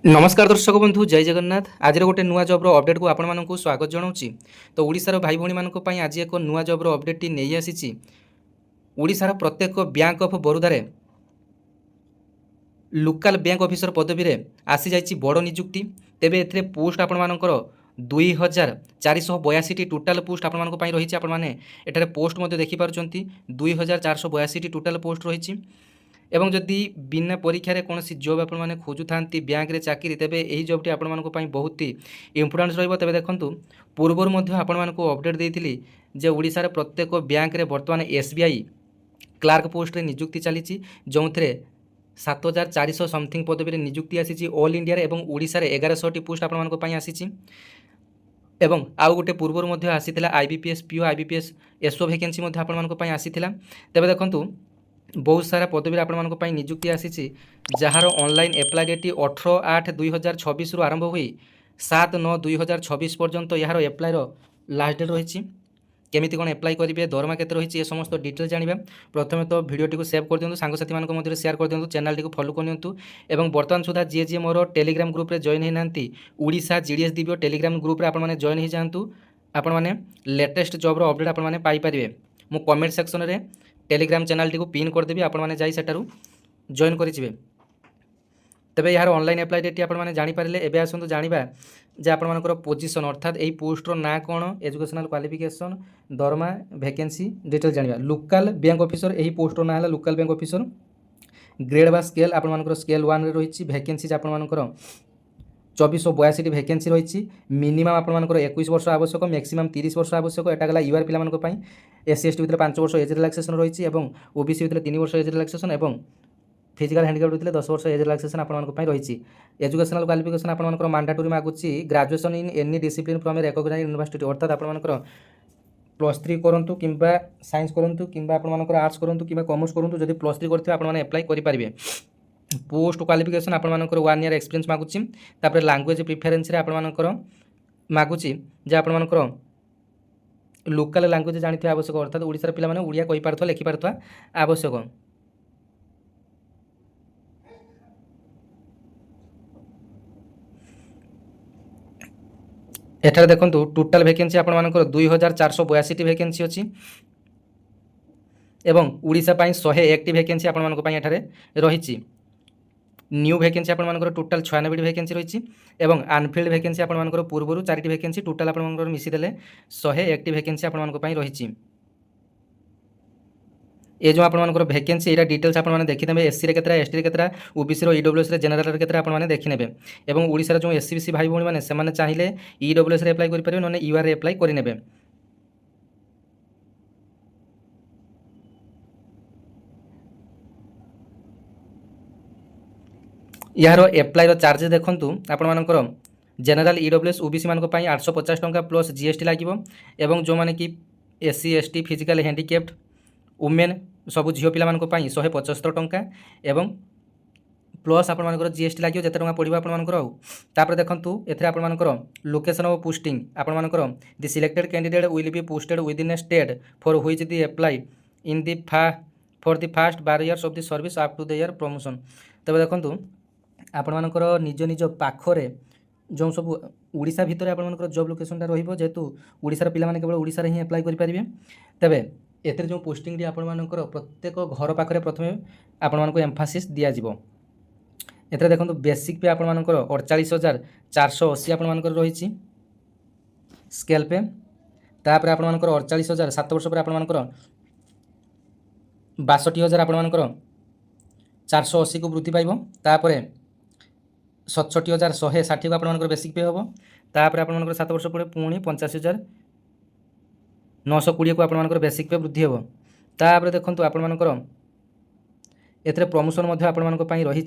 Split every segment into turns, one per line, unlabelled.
नमस्कार दर्शक बंधु जय जगन्नाथ। आज गोटे नुआ जब्र अपडेट को आपण मानक स्वागत जनाऊँगी। तो ओडिशार भाई भौणी मानक आज एक नुआ जब्र अपडेट नहीं आसी। ओडिशार प्रत्येक बैंक ऑफ बरोदार लोकल बैंक ऑफिसर पदवी रे आसी जाइछि बड़ नियुक्ति। तेबे एथिरे पोस्ट आपण मानकर 2482 टोटाल पोस्ट आपण मानक रही। आपण माने एठारे पोस्ट मध्य देखि पारुचंती 2482 टोटाल पोस्ट रही। एवं जदि बिना परीक्षा कौन जॉब आप खोजु था बैंक रे चाकरी तेबे यही जॉबटी आपण बहुत ही इम्पोर्टेंस रहिबो। तेबे देखंतु पूर्वर मध्य आपण अपडेट देइथिली जे ओडिशार प्रत्येक बैंक रे वर्तमान एसबीआई क्लार्क पोस्ट रे नियुक्ति चली जो 7400 समथिंग पदवी नियुक्ति आसी ऑल इंडिया रे एवं ओडिशा रे 1100 पोस्ट आपण आसी। एवं आउ गोटे पूर्वर मध्य आसीथिला IBPS PO IBPS SO vacancy मध्य आपण आसीथिला। तेबे देखंतु बहुत सारा पदवी आपण नियुक्ति आसी जार ऑनलाइन एप्लाई डेट 18/8/2026 आरंभ हुई 7/9/2026 पर्यंत यार एप्लायर लास्ट डेट रही। केमिति कौन एप्लाई करेंगे दरमा केते रही ए समस्त डिटेल जानिबा। प्रथमे तो वीडियोटी को सेव कर दिंतु, सांगसाथी मान मध्य शेयर कर दिंतु, चैनल टी को फॉलो कर नियंतु। एवं बर्तमान सुधा जी जी मोर टेलीग्राम ग्रुप रे जॉइन होना Odisha GDS Divya Telegram group रे आपण जॉइन हो जातु। आपण मैंने लेटेस्ट जॉब्र अपडेट आपण पाइपर। मु कमेंट सेक्शन रे टेलीग्राम चैनल टी को पिन करदेवी, आपण मैंने जाई सेटारू जॉइन करेंगे। तेबे यार ऑनलाइन एप्लाई डेट आपण जानीपारे। एबे आसतु जानिबा जे आपण मानकर पोजीशन अर्थात यही पोस्टर ना कौन, एजुकेशनल क्वालिफिकेशन, दरमा, वैकेंसी डिटेल जानिबा। लोकल बैंक ऑफिसर यही पोस्टर ना है लोकल बैंक ऑफिसर। ग्रेड बा स्केल आपण मानकर स्केल 1 रे रही। वैकेंसी आपण मानकर 2482 वैकेंसी रही। मिनिमम आपर 21 वर्ष आवश्यक, मैक्सिमम 30 वर्ष आवश्यक। एटा गला यूआर पिला एससी एसटी भितर 5 वर्ष एज रिलैक्सेशन रही और ओबीसी भितर 3 वर्ष एज रिलैक्सेशन और फिजिकल हैंडिकैप्ड भितर 10 वर्ष एज रिलैक्सेशन आपण रही। एजुकेशनल क्वालिफिकेशन आपण मैंडेटरी मागुची graduation in any discipline from recognised university. अर्थात आपण +3 करंतु किंबा साइंस करंतु किंबा आपण आर्ट्स करंतु किंबा कॉमर्स करंतु। जदि +3 करथिबा आपण अप्लाई करि पारिबे। पोस्ट क्वालिफिकेशन आपण 1 ईयर एक्सपीरियंस मागुची। तापर लैंग्वेज प्रिफरेंस रे आपण मागुची जे आपण लोकल लैंग्वेज जानिथि आवश्यक। अर्थात ओडिसा रे पिला माने ओडिया कहि पारथवा लिखि पारथवा आवश्यक। एठारे देखंतु टोटल वैकेंसी आपण 2482 वैकेंसी अछि एवं ओडिसा पई 101 वैकेंसी आपण एठारे रहिछि। न्यू वैकेंसी आपर टोटाल 96 वैकेंसी रही और आनफिल्ड वैकेंसी आपर पूर्व 4 वैकेंसी टोटाल आप मिशीदेले 101 वैकेंसी आपण रही। ये जो आपर वैकेंसी यहाँ डिटेल्स आप देखिने एससी रे केतरा, एसटी रे केतरा, ओबीसी रो ईडब्ल्यूएस रे जनरल रे केतरा आप देखिने। और ओडिशा जो एससी बीसी भाई भौणी मैंने चाहिए ईडब्ल्यूएस रे अप्लाई करेंगे ना यूआर रे अप्लाई करेंगे। यार एप्लाईर चार्जेस देखूँ आपर जनरल ईडब्ल्यूएस ओबीसी मान 850 टंका प्लस जीएसटी लगे। एवं जो मैंने कि SC ST physical handicapped women सबू झील पिला 175 टंका एवं प्लस आपर जीएसटी लगे जिते टंका पड़ो आपर देखूँ एथे आपर लोकेशन ऑफ पोस्टिंग आपर the selected candidate will be posted within a state for which the apply in the for the first 12 years of the service up to the year promotion. तब देखूँ आपणकर निज निज पाखरे जो सब ओडिशा भितर आपणकर जॉब लोकेशनटा रहिबो जेतु ओडिशार पिला माने केवल ओडिशा रे ही अप्लाई करि परिबे। तबे एथरे जो पोस्टिंग डी आपणकर प्रत्येक घर पाखरे प्रथमे आपणको एम्फासिस दिया जिवो। एथरे देखंतु बेसिक पे आपणकर 48480 आपणकर रहिछि स्केल पे। तापर आपणकर 48000 7 वर्ष पर आपणकर 62000 आपणकर 480 को वृद्धि पाइबो। तापर 67160 को आपर बेसिक पे हम। तापर आपर 7 वर्ष पर पुणी 85920 को आपर बेसिक पे वृद्धि हम। तापर देखूँ आपर एथरे प्रमोशन आपण रही।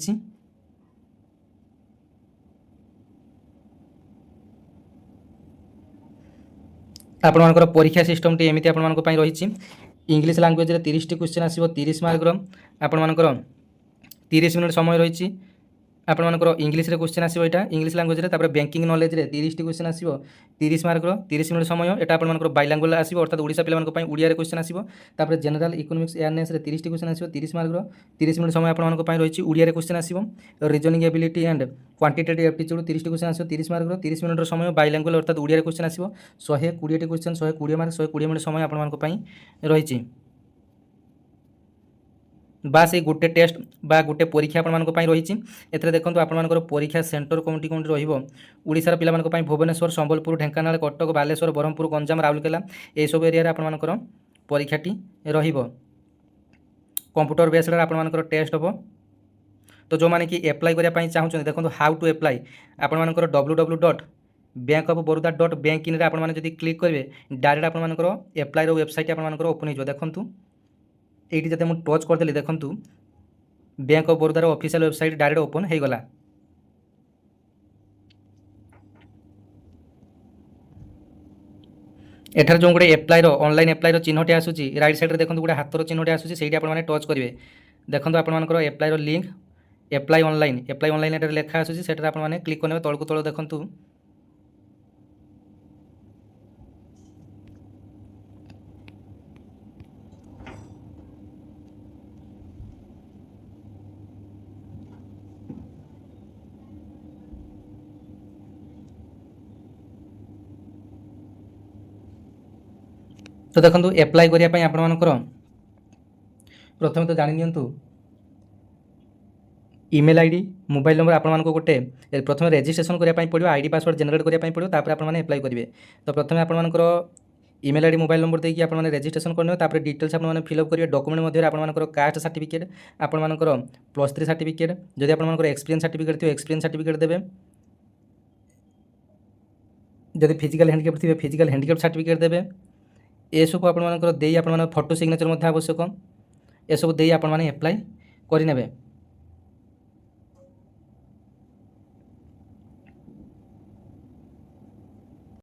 आपर परीक्षा सिस्टम टी एमती आपण रही। इंग्लिश लैंग्वेज रे 30 क्वेश्चन आसीबो 30 मार्क रो। आपर 30 मिनिट समय रही। ଆପଣମାନଙ୍କର ଇଂଲିଶରେ କ୍ୱେଶ୍ଚିନ୍ ଆସିବ ଏଇଟା ଇଂଲିଶ ଲାଙ୍ଗୁଏଜରେ। ତାପରେ ବ୍ୟାଙ୍କିଂ ନଲେଜରେ 30ଟି କ୍ୱେଶ୍ଚିନ୍ ଆସିବ 30 ମାର୍କର 30 ମିନିଟ୍ ସମୟ। ଏଟା ଆପଣମାନଙ୍କର ବାଇଲାଙ୍ଗୁଏଲ ଆସିବ ଅର୍ଥାତ୍ ଓଡ଼ିଶା ପିଲାମାନଙ୍କ ପାଇଁ ଓଡ଼ିଆରେ କ୍ୱେଶ୍ଚିନ୍ ଆସିବ। ତାପରେ ଜେନେରାଲ ଇକୋନୋମିକ୍ସ ଏୟାରନେସ୍ରେ 30ଟି କ୍ୱେଶ୍ଚିନ୍ ଆସିବ 30 ମାର୍କର 30 ମିନିଟ୍ ସମୟ ଆପଣମାନଙ୍କ ପାଇଁ ରହିଛି ଓଡ଼ିଆରେ କ୍ୱେଶ୍ଚିନ୍ ଆସିବ। Reasoning ability and quantitative aptitude 30ଟି କ୍ୱେଶ୍ଚିନ୍ ଆସିବ 30 ମାର୍କର 30 ମିନିଟ୍ର ସମୟ ବାଇଲାଙ୍ଗୁଏଲ ଅର୍ଥାତ୍ ଓଡ଼ିଆରେ କ୍ୱେଶ୍ଚିନ୍ ଆସିବ। 120ଟି କ୍ୱେଶ୍ଚିନ୍ 120 ମାର୍କ 120 ମିନିଟ୍ ସମୟ ଆପଣମାନଙ୍କ ପାଇଁ ରହିଛି। ବାସ୍ এই ଗୋଟେ ଟେଷ୍ଟ বা ଗୋଟେ ପରୀକ୍ଷା ଆପଣମାନଙ୍କ ପାଇଁ ରହିଛି। ଏଥିରେ ଦେଖନ୍ତୁ ଆପଣମାନଙ୍କର ପରୀକ୍ଷା ସେଣ୍ଟର କେଉଁଠି କେଉଁଠି ରହିବ। ଓଡ଼ିଶାର ପିଲାମାନଙ୍କ ପାଇଁ ଭୁବନେଶ୍ୱର, ସମ୍ବଲପୁର, ଢେଙ୍କାନାଳ, କଟକ, ବାଲେଶ୍ୱର, ବ୍ରହ୍ମପୁର, ଗଞ୍ଜାମ, ରାଉରକେଲା ଏହିସବୁ ଏରିଆରେ ଆପଣମାନଙ୍କର ପରୀକ୍ଷାଟି ରହିବ। କମ୍ପ୍ୟୁଟର ବେସ୍ଡରେ ଆପଣମାନଙ୍କର ଟେଷ୍ଟ ହେବ। ତ ଯେଉଁମାନେ କି ଆପ୍ଲାଏ କରିବା ପାଇଁ ଚାହୁଁଛନ୍ତି ଦେଖନ୍ତୁ ହାଉ ଟୁ ଆପ୍ଲାଏ ଆପଣମାନଙ୍କର www.bankofbaroda.bankin ରେ ଆପଣମାନେ ଯଦି କ୍ଲିକ୍ କରିବେ ଡାଇରେକ୍ଟ ଆପଣମାନଙ୍କର ଆପ୍ଲାଏର ୱେବସାଇଟ୍ ଆପଣମାନଙ୍କର ଓପନ୍ ହେଇଯିବ। ଦେଖନ୍ତୁ এইটি যদি ମୁଁ ଟଚ୍ କରିଦେଲି ଦେଖନ୍ତୁ ବ୍ୟାଙ୍କ ଅଫ୍ ବରୋଦାର ଅଫିସିଆଲ ୱେବସାଇଟ୍ ଡାଇରେକ୍ଟ ଓପନ୍ ହେଇଗଲା। ଏଠାରେ ଯେଉଁ ଗୋଟେ ଆପ୍ଲାଏର ଅନଲାଇନ୍ ଆପ୍ଲାଏର ଚିହ୍ନଟି ଆସୁଛି ରାଇଟ୍ ସାଇଡ଼୍ରେ ଦେଖନ୍ତୁ ଗୋଟେ ହାତର ଚିହ୍ନଟି ଆସୁଛି ସେଇଠି ଆପଣମାନେ ଟଚ୍ କରିବେ। ଦେଖନ୍ତୁ ଆପଣମାନଙ୍କର ଆପ୍ଲାଏର ଲିଙ୍କ୍ ଆପ୍ଲାଏ ଅନଲାଇନ୍ ଏଠାରେ ଲେଖା ଆସୁଛି ସେଠାରେ ଆପଣମାନେ କ୍ଲିକ୍ କରିନେବେ ତଳକୁ ତଳ ଦେଖନ୍ତୁ। তো ଦେଖନ୍ତୁ ଆପ୍ଲାଏ କରିବା ପାଇଁ ଆପଣମାନଙ୍କର ପ୍ରଥମେ ତ ଜାଣି ନିଅନ୍ତୁ ଇମେଲ୍ ଆଇଡ଼ି ମୋବାଇଲ୍ ନମ୍ବର ଆପଣମାନଙ୍କୁ ଗୋଟେ ପ୍ରଥମେ ରେଜିଷ୍ଟ୍ରେସନ୍ କରିବା ପାଇଁ ପଡ଼ିବ। ଆଇଡ଼ି ପାସୱାର୍ଡ଼ ଜେନେରେଟ୍ କରିବା ପାଇଁ ପଡ଼ିବ ତାପରେ ଆପଣମାନେ ଆପ୍ଲାଏ କରିବେ। ତ ପ୍ରଥମେ ଆପଣମାନଙ୍କର ଇମେଲ୍ ଆଇଡ଼ି ମୋବାଇଲ୍ ନମ୍ବର ଦେଇକି ଆପଣମାନେ ରେଜିଷ୍ଟ୍ରେସନ୍ କରିନେବେ। ତାପରେ ଡିଟେଲ୍ସ ଆପଣମାନେ ଫିଲ୍ଅପ୍ କରିବେ। ଡକୁମେଣ୍ଟ ମଧ୍ୟରେ ଆପଣମାନଙ୍କର କାଷ୍ଟ ସାର୍ଟିଫିକେଟ୍ ଆପଣମାନଙ୍କର +3 ସାର୍ଟିଫିକେଟ୍ ଯଦି ଆପଣମାନଙ୍କର ଏକ୍ସପିରିଏନ୍ସ ସାର୍ଟିଫିକେଟ୍ ଥିବ ଏକ୍ସପିରିଏନ୍ସ ସାର୍ଟିଫିକେଟ୍ ଦେବେ। ଯଦି ଫିଜିକାଲ୍ ହ୍ୟାଣ୍ଡିକ୍ୟାପ୍ ଥିବେ ଫିଜିକାଲ୍ ହ୍ୟାଣ୍ଡିକ୍ୟାପ୍ ସାର୍ଟିଫିକେଟ୍ ଦେବେ। ଏସବୁ ଆପଣମାନଙ୍କର ଦେଇ ଆପଣମାନଙ୍କ ଫଟୋ ସିଗ୍ନେଚର୍ ମଧ୍ୟ ଆବଶ୍ୟକ। ଏସବୁ ଦେଇ ଆପଣମାନେ ଆପ୍ଲାଏ କରିନେବେ।